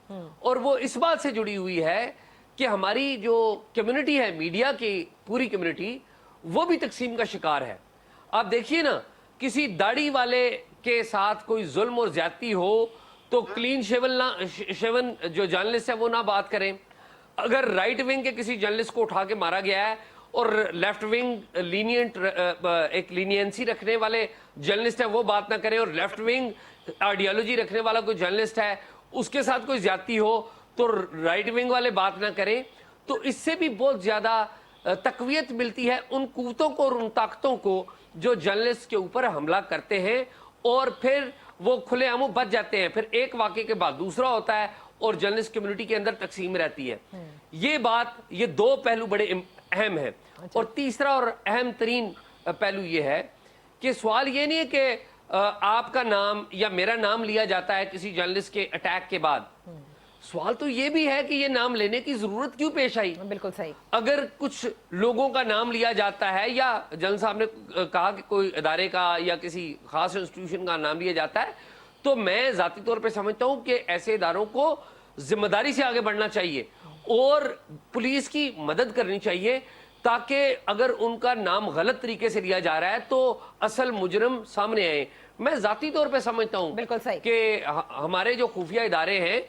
और वो इस बात से जुड़ी हुई है کہ ہماری جو کمیونٹی ہے, میڈیا کی پوری کمیونٹی, وہ بھی تقسیم کا شکار ہے. آپ دیکھیے نا, کسی داڑھی والے کے ساتھ کوئی ظلم اور زیادتی ہو تو کلین شیون جو جرنلسٹ ہے وہ نہ بات کریں. اگر رائٹ ونگ کے کسی جرنلسٹ کو اٹھا کے مارا گیا ہے اور لیفٹ ونگ لینینٹ ایک لینینسی رکھنے والے جرنلسٹ ہے وہ بات نہ کریں, اور لیفٹ ونگ آئیڈیالوجی رکھنے والا کوئی جرنلسٹ ہے اس کے ساتھ کوئی زیادتی ہو تو رائٹ ونگ والے بات نہ کریں, تو اس سے بھی بہت زیادہ تقویت ملتی ہے ان قوتوں کو اور ان طاقتوں کو جو جرنلسٹ کے اوپر حملہ کرتے ہیں اور پھر وہ کھلے عام بچ جاتے ہیں. پھر ایک واقعے کے بعد دوسرا ہوتا ہے اور جرنلسٹ کمیونٹی کے اندر تقسیم رہتی ہے. یہ بات, یہ دو پہلو بڑے اہم ہیں. اور تیسرا اور اہم ترین پہلو یہ ہے کہ سوال یہ نہیں ہے کہ آپ کا نام یا میرا نام لیا جاتا ہے کسی جرنلسٹ کے اٹیک کے بعد. سوال تو یہ بھی ہے کہ یہ نام لینے کی ضرورت کیوں پیش آئی. بالکل صحیح. اگر کچھ لوگوں کا نام لیا جاتا ہے یا جنرل صاحب نے کہا کہ کوئی ادارے کا یا کسی خاص انسٹیٹیوشن کا نام لیا جاتا ہے, تو میں ذاتی طور پہ سمجھتا ہوں کہ ایسے اداروں کو ذمہ داری سے آگے بڑھنا چاہیے اور پولیس کی مدد کرنی چاہیے, تاکہ اگر ان کا نام غلط طریقے سے لیا جا رہا ہے تو اصل مجرم سامنے آئے. میں ذاتی طور پہ سمجھتا ہوں کہ ہمارے جو خفیہ ادارے ہیں,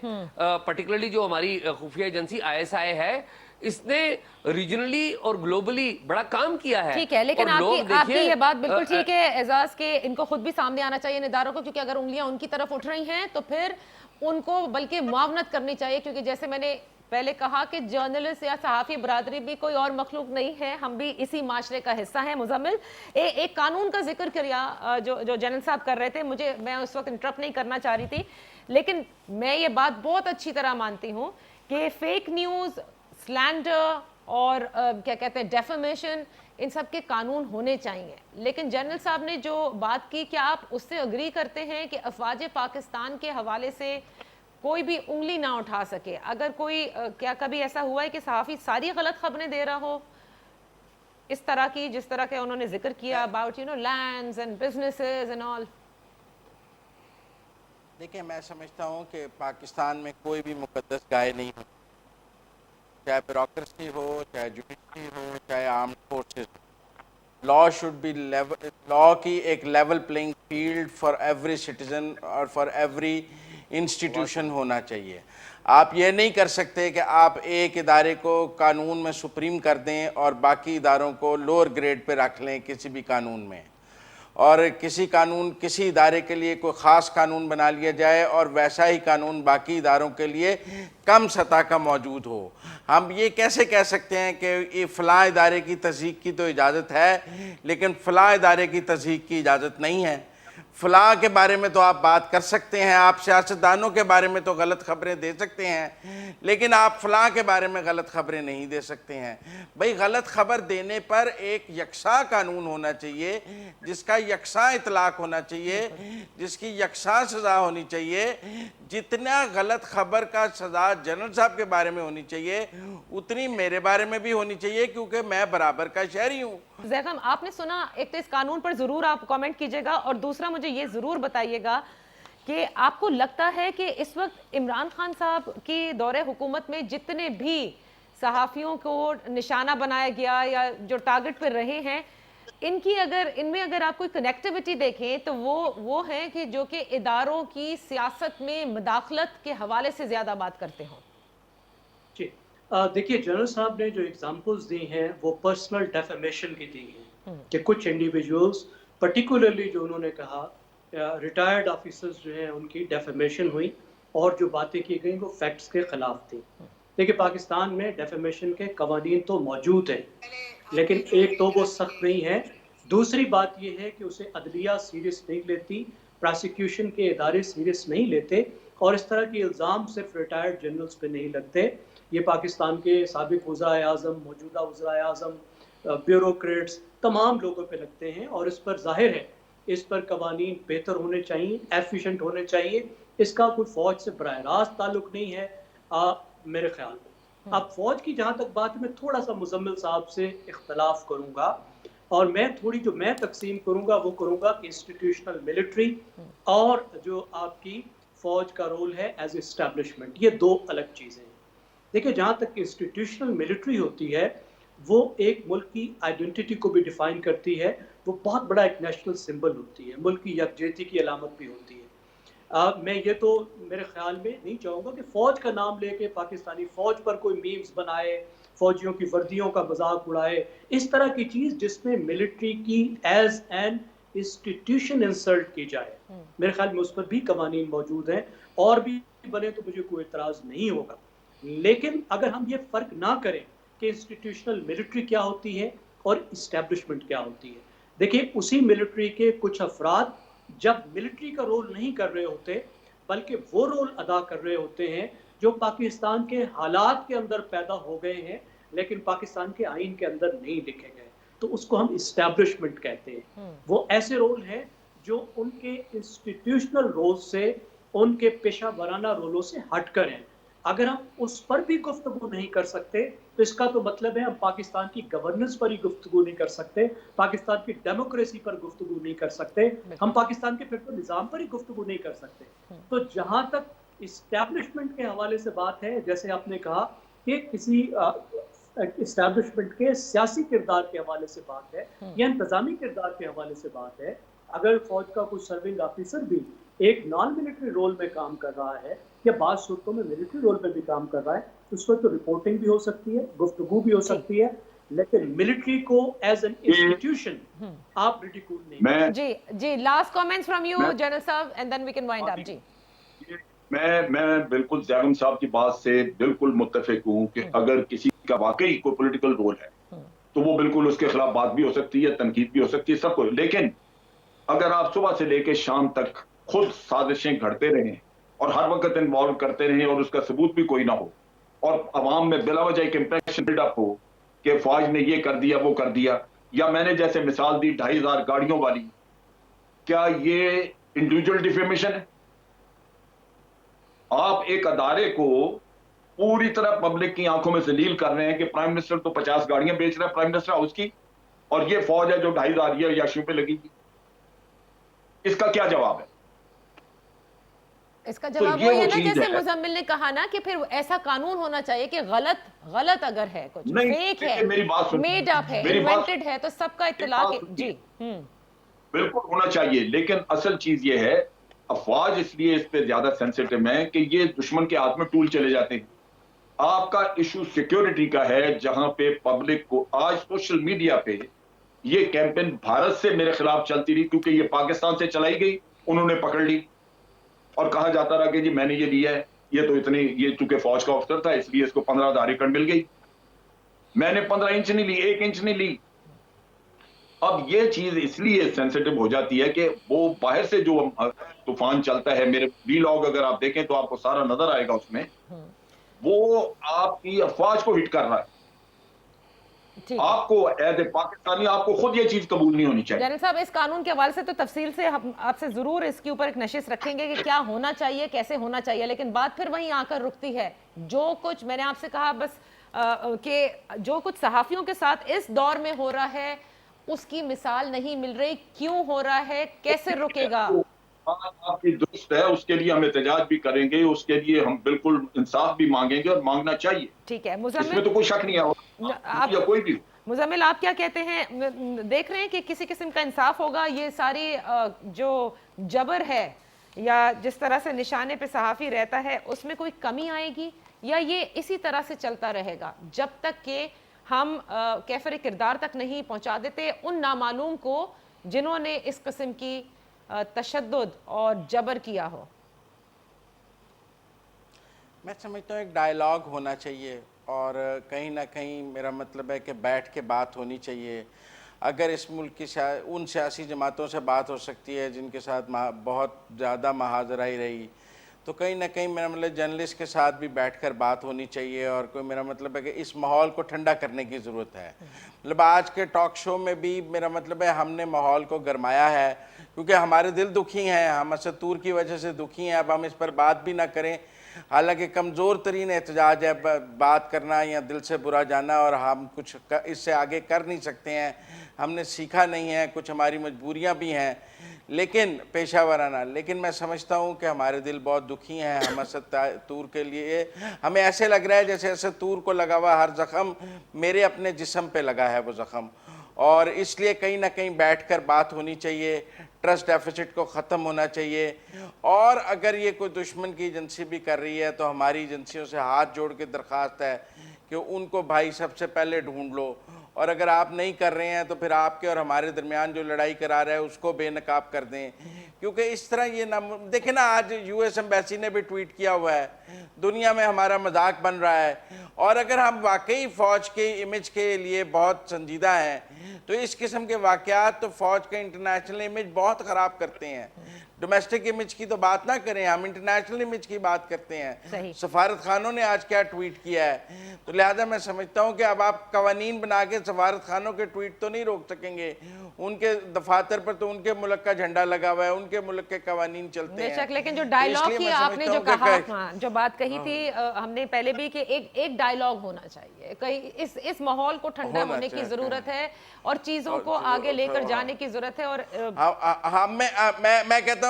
پرٹیکولرلی جو ہماری خفیہ ایجنسی ISI ہے, اس نے ریجنلی اور گلوبلی بڑا کام کیا ہے. ٹھیک ہے, لیکن آپ کی یہ بات بالکل ٹھیک ہے اعزاز, کہ ان کو خود بھی سامنے آنا چاہیے ان اداروں کو, کیونکہ اگر انگلیاں ان کی طرف اٹھ رہی ہیں تو پھر ان کو بلکہ معاونت کرنی چاہیے, کیونکہ جیسے میں نے پہلے کہا کہ جرنلسٹ یا صحافی برادری بھی کوئی اور مخلوق نہیں ہے, ہم بھی اسی معاشرے کا حصہ ہیں. مزمل, ایک قانون کا ذکر کیا جو جنرل صاحب کر رہے تھے, میں اس وقت انٹرپٹ نہیں کرنا چاہ رہی تھی, لیکن میں یہ بات بہت اچھی طرح مانتی ہوں کہ فیک نیوز, سلینڈر اور کیا کہتے ہیں ڈیفیمیشن, ان سب کے قانون ہونے چاہیے. لیکن جنرل صاحب نے جو بات کی, کیا آپ اس سے اگری کرتے ہیں کہ افواج پاکستان کے حوالے سے کوئی بھی انگلی نہ اٹھا سکے؟ اگر کوئی, کیا کبھی ایسا ہوا ہے کہ صحافی ساری غلط خبریں دے رہا ہو اس طرح کی, جس طرح کے انہوں نے ذکر کیا about lands and businesses and all? دیکھیں, میں سمجھتا ہوں کہ پاکستان میں کوئی بھی مقدس گائے نہیں ہو, چاہے بیوروکریسی ہو, چاہے جوڈیشری ہو, چاہے armed forces. Law should be law کی ایک level playing field for every citizen اور فار ایوری انسٹیٹیوشن ہونا چاہیے. آپ یہ نہیں کر سکتے کہ آپ ایک ادارے کو قانون میں سپریم کر دیں اور باقی اداروں کو لوور گریڈ پہ رکھ لیں کسی بھی قانون میں, اور کسی ادارے کے لیے کوئی خاص قانون بنا لیا جائے اور ویسا ہی قانون باقی اداروں کے لیے کم سطح کا موجود ہو. ہم یہ کیسے کہہ سکتے ہیں کہ یہ فلاں ادارے کی تصدیق کی تو اجازت ہے لیکن فلاں ادارے کی تصدیق کی اجازت نہیں ہے؟ فلاں کے بارے میں تو آپ بات کر سکتے ہیں, آپ سیاستدانوں کے بارے میں تو غلط خبریں دے سکتے ہیں, لیکن آپ فلاں کے بارے میں غلط خبریں نہیں دے سکتے ہیں. بھئی, غلط خبر دینے پر ایک یکساں قانون ہونا چاہیے, جس کا یکساں اطلاق ہونا چاہیے, جس کی یکساں سزا ہونی چاہیے. جتنا غلط خبر کا سزا جنرل صاحب کے بارے میں ہونی چاہیے اتنی میرے بارے میں بھی ہونی چاہیے, کیونکہ میں برابر کا شہری ہوں. زیغم, آپ نے سنا, ایک تو اس قانون پر ضرور آپ کامنٹ کیجئے گا, اور دوسرا مجھے یہ ضرور بتائیے گا کہ آپ کو لگتا ہے کہ اس وقت عمران خان صاحب کی دور حکومت میں جتنے بھی صحافیوں کو نشانہ بنایا گیا یا جو ٹارگٹ پر رہے ہیں, ان میں اگر آپ کوئی کنیکٹیوٹی دیکھیں تو وہ ہیں کہ جو کہ اداروں کی سیاست میں مداخلت کے حوالے سے زیادہ بات کرتے ہوں؟ جی, دیکھیے, جنرل صاحب نے جو ایگزامپلز دی ہیں وہ پرسنل ڈیفیمیشن کی دی ہیں, کہ کچھ انڈیویجولز پرٹیکولرلی جو انہوں نے کہا ریٹائرڈ آفیسرز جو ہیں ان کی ڈیفیمیشن ہوئی اور جو باتیں کی گئیں وہ فیکٹس کے خلاف تھیں. دیکھیں, پاکستان میں ڈیفیمیشن کے قوانین تو موجود ہیں, لیکن ایک تو وہ سخت نہیں ہے, دوسری بات یہ ہے کہ اسے عدلیہ سیریس نہیں لیتی, پراسیکیوشن کے ادارے سیریس نہیں لیتے, اور اس طرح کے الزام صرف ریٹائرڈ جنرلز پہ نہیں لگتے, یہ پاکستان کے سابق وزرائے اعظم, موجودہ وزرائے اعظم, بیوروکریٹس, تمام لوگوں پہ لگتے ہیں. اور اس پر ظاہر ہے اس پر قوانین بہتر ہونے چاہیے, ایفیشنٹ ہونے چاہیے. اس کا کوئی فوج سے براہ راست تعلق نہیں ہے میرے خیال میں. اب فوج کی جہاں تک بات ہے, میں تھوڑا سا مزمل صاحب سے اختلاف کروں گا, اور میں جو میں تقسیم کروں گا وہ کروں گا کہ انسٹیٹیوشنل ملٹری اور جو آپ کی فوج کا رول ہے ایز اسٹیبلشمنٹ, یہ دو الگ چیزیں ہیں. देखिए, जहाँ तक इंस्टीट्यूशनल मिलिट्री होती है, वो एक मुल्क की आइडेंटिटी को भी डिफाइन करती है, वो बहुत बड़ा एक नेशनल सिंबल होती है, मुल्क की यकजहती की अलामत भी होती है। मैं ये तो मेरे ख्याल में नहीं चाहूँगा कि फ़ौज का नाम लेके पाकिस्तानी फ़ौज पर कोई मीम्स बनाए, फ़ौजियों की वर्दियों का मजाक उड़ाए, इस तरह की चीज़ जिसमें मिलिट्री की एज एन इंस्टीट्यूशन इंसल्ट की जाए। मेरे ख्याल में उस पर भी कवानीन मौजूद हैं, और भी बने तो मुझे कोई एतराज़ नहीं होगा। लेकिन अगर हम ये फ़र्क ना करें कि इंस्टीट्यूशनल मिलिट्री क्या होती है और इस्टेब्लिशमेंट क्या होती है, देखिए उसी मिलिट्री के कुछ अफराद जब मिलिट्री का रोल नहीं कर रहे होते, बल्कि वो रोल अदा कर रहे होते हैं जो पाकिस्तान के हालात के अंदर पैदा हो गए हैं, लेकिन पाकिस्तान के आइन के अंदर नहीं लिखे गए, तो उसको हम इस्टेब्लिशमेंट कहते हैं। वो ऐसे रोल हैं जो उनके इंस्टीट्यूशनल रोल से, उनके पेशा वराना रोलों से हटकर हैं। अगर हम उस पर भी गुफ्तगू नहीं कर सकते, तो इसका तो मतलब है हम पाकिस्तान की गवर्नेंस पर ही गुफ्तगू नहीं कर सकते, पाकिस्तान की डेमोक्रेसी पर गुफ्तगू नहीं कर सकते, हम पाकिस्तान के फिर तो निज़ाम पर ही गुफ्तगू नहीं कर सकते। तो जहाँ तक इस्टेब्लिशमेंट के हवाले से बात है, जैसे आपने कहा कि किसी इस्टेब्लिशमेंट के सियासी किरदार के हवाले से बात है या इंतजामी किरदार के हवाले से बात है, अगर फौज का कोई सर्विंग ऑफिसर भी एक नॉन मिलिट्री रोल में काम कर रहा है या बाज़ सूरतों में मिलिट्री रोल में भी काम कर रहा है, उस पर तो रिपोर्टिंग भी हो सकती है, गुफ्तगू भी हो सकती है, लेकिन मिलिट्री को एज एन इंस्टीट्यूशन आप रिडिक्यूल नहीं। जी, last comments from you general साहब and then we can wind up. जी, मैं बिल्कुल जैगम साहब की बात से बिल्कुल मुत्तफिक हूँ कि अगर किसी का वाकई कोई पॉलिटिकल रोल है तो वो बिल्कुल उसके खिलाफ बात भी हो सकती है, तनकीद भी हो सकती है, सब कुछ। लेकिन अगर आप सुबह से लेकर शाम तक खुद साजिशें घड़ते रहें और हर वक्त इन्वॉल्व करते रहें और उसका सबूत भी कोई ना हो और अवाम में बिला वजह एक इंप्रेशन बिल्डअप हो कि फौज ने ये कर दिया वो कर दिया, या मैंने जैसे मिसाल दी 2500 गाड़ियों वाली, क्या ये इंडिविजुअल डिफेमेशन है? आप एक अदारे को पूरी तरह पब्लिक की आंखों में जलील कर रहे हैं कि प्राइम मिनिस्टर तो 50 गाड़ियां बेच रहा है प्राइम मिनिस्टर हाउस की, और ये फौज है जो 2500 ये याशियों पे लगेगी। इसका क्या जवाब है? इसका जवाब तो ये वही है वो ना, चीज जैसे है। मुजम्मिल ने कहा ना कि फिर ऐसा कानून होना चाहिए कि गलत अगर है, कुछ नहीं, फेक है, मेरी बात सुनिए, मेड अप है, मेरी बात इन्वेंटेड है, तो सबका इत्तला बात जी। बिल्कुल होना चाहिए, लेकिन असल चीज ये है, अफवाज इसलिए इस पे ज्यादा सेंसिटिव है कि ये दुश्मन के हाथ में टूल चले जाते हैं। आपका इशू सिक्योरिटी का है, जहां पे पब्लिक को आज सोशल मीडिया पे ये कैंपेन भारत से मेरे खिलाफ चलती रही, क्योंकि ये पाकिस्तान से चलाई गई, उन्होंने पकड़ ली और कहा जाता रहा कि जी मैंने ये लिया है, ये तो इतनी, ये चूंकि फौज का अफसर था इसलिए इसको 15,000 एकड़ मिल गई। मैंने 15 इंच नहीं ली, 1 इंच नहीं ली। अब ये चीज इसलिए सेंसिटिव हो जाती है कि वो बाहर से जो तूफान चलता है, मेरे वीलॉग अगर आप देखें तो आपको सारा नजर आएगा उसमें, वो आपकी अफवाज को हिट कर रहा है। आपको एज ए पाकिस्तानी आपको खुद ये चीज कबूल नहीं होनी चाहिए। जनरल साहब, इस कानून के हवाले से तो तफसील से हम आपसे जरूर इसके ऊपर एक नशिश रखेंगे कि क्या होना चाहिए, कैसे होना चाहिए, लेकिन बात फिर वहीं आकर रुकती है। जो कुछ मैंने आपसे कहा बस कि जो कुछ सहाफियों के साथ इस दौर में हो रहा है उसकी मिसाल नहीं मिल रही, क्यों हो रहा है, कैसे रुकेगा? आपकी दुरुस्त है, उसके लिए हम एहतजाज भी करेंगे, उसके लिए हम बिल्कुल इंसाफ भी मांगेंगे और मांगना चाहिए। ठीक है इसमें तो कोई शक नहीं है, आप या कोई भी। मुजम्मिल, आप क्या कहते हैं? देख रहे हैं कि किसी किस्म का इंसाफ होगा? ये सारी जो जबर है या जिस तरह से निशाने पे सहाफ़ी रहता है उसमें कोई कमी आएगी, या ये इसी तरह से चलता रहेगा जब तक कि हम कैफर किरदार तक नहीं पहुंचा देते उन नामालूम को जिन्होंने इस किस्म की तशद्दुद और जबर किया हो? मैं समझता हूँ एक डायलॉग होना चाहिए और कहीं ना कहीं मेरा मतलब है कि बैठ के बात होनी चाहिए। अगर इस मुल्क की उन सियासी जमातों से बात हो सकती है जिनके साथ बहुत ज़्यादा महाजराई रही, तो कहीं ना कहीं मेरा मतलब जर्नलिस्ट के साथ भी बैठकर बात होनी चाहिए और कोई मेरा मतलब है कि इस माहौल को ठंडा करने की ज़रूरत है। मतलब आज के टॉक शो में भी मेरा मतलब है हमने माहौल को गरमाया है क्योंकि हमारे दिल दुखी हैं, हम असद तूर की वजह से दुखी हैं। अब हम इस पर बात भी ना करें حالانکہ کمزور ترین احتجاج ہے بات کرنا یا دل سے برا جانا، اور ہم کچھ اس سے آگے کر نہیں سکتے ہیں، ہم نے سیکھا نہیں ہے، کچھ ہماری مجبوریاں بھی ہیں، لیکن پیشہ ورانہ، لیکن میں سمجھتا ہوں کہ ہمارے دل بہت دکھی ہیں ہم اسد طور کے لیے. ہمیں ایسے لگ رہا ہے جیسے اسد طور کو لگا ہوا ہر زخم میرے اپنے جسم پہ لگا ہے وہ زخم، اور اس لیے کہیں نہ کہیں بیٹھ کر بات ہونی چاہیے، ٹرسٹ ڈیفیسٹ کو ختم ہونا چاہیے. اور اگر یہ کوئی دشمن کی ایجنسی بھی کر رہی ہے تو ہماری ایجنسیوں سے ہاتھ جوڑ کے درخواست ہے کہ ان کو بھائی سب سے پہلے ڈھونڈ لو، اور اگر آپ نہیں کر رہے ہیں تو پھر آپ کے اور ہمارے درمیان جو لڑائی کرا رہا ہے اس کو بے نقاب کر دیں. کیونکہ اس طرح یہ دیکھیں نا، آج یو ایس ایمبیسی نے بھی ٹویٹ کیا ہوا ہے، دنیا میں ہمارا مذاق بن رہا ہے. اور اگر ہم واقعی فوج کے امیج کے لیے بہت سنجیدہ ہیں تو اس قسم کے واقعات تو فوج کا انٹرنیشنل امیج بہت خراب کرتے ہیں. ڈومیسٹک امیج کی تو بات نہ کریں، ہم انٹرنیشنل امیج کی بات کرتے ہیں. صحیح. سفارت خانوں نے آج کیا ٹویٹ کیا ہے، تو لہذا میں سمجھتا ہوں کہ اب آپ قوانین بنا کے سفارت خانوں کے ٹویٹ تو نہیں روک سکیں گے، ان کے دفاتر پر تو ان کے ملک کا جھنڈا لگا ہوا ہے، ان کے ملک کے قوانین چلتے ہیں. بے شک، لیکن جو ڈائیلاگ کی آپ نے جو کہا، جو بات کہی تھی ہم نے پہلے بھی کہ ایک ڈائیلاگ ہونا چاہیے، کہیں اس ماحول کو ٹھنڈا ہونے کی ضرورت ہے اور چیزوں کو آگے لے کر جانے کی ضرورت ہے. اور میں کہتا ہوں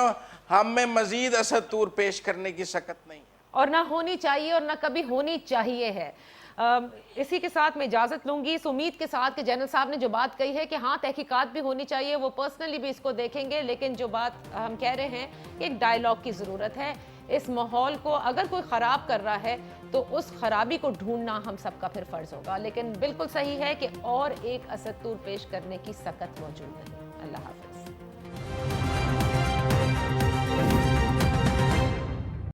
ہم میں مزید اسد طور پیش کرنے کی سکت نہیں ہے، اور نہ ہونی چاہیے اور نہ کبھی ہونی چاہیے ہے. اسی کے ساتھ میں اجازت لوں گی اس امید کے ساتھ کہ جنرل صاحب نے جو بات کہی ہے کہ ہاں تحقیقات بھی ہونی چاہیے، وہ پرسنلی بھی اس کو دیکھیں گے، لیکن جو بات ہم کہہ رہے ہیں کہ ایک ڈائیلاگ کی ضرورت ہے. اس ماحول کو اگر کوئی خراب کر رہا ہے تو اس خرابی کو ڈھونڈنا ہم سب کا پھر فرض ہوگا. لیکن بالکل صحیح ہے کہ اور ایک اسد طور پیش کرنے کی سکت موجود ہے. اللہ حافظ.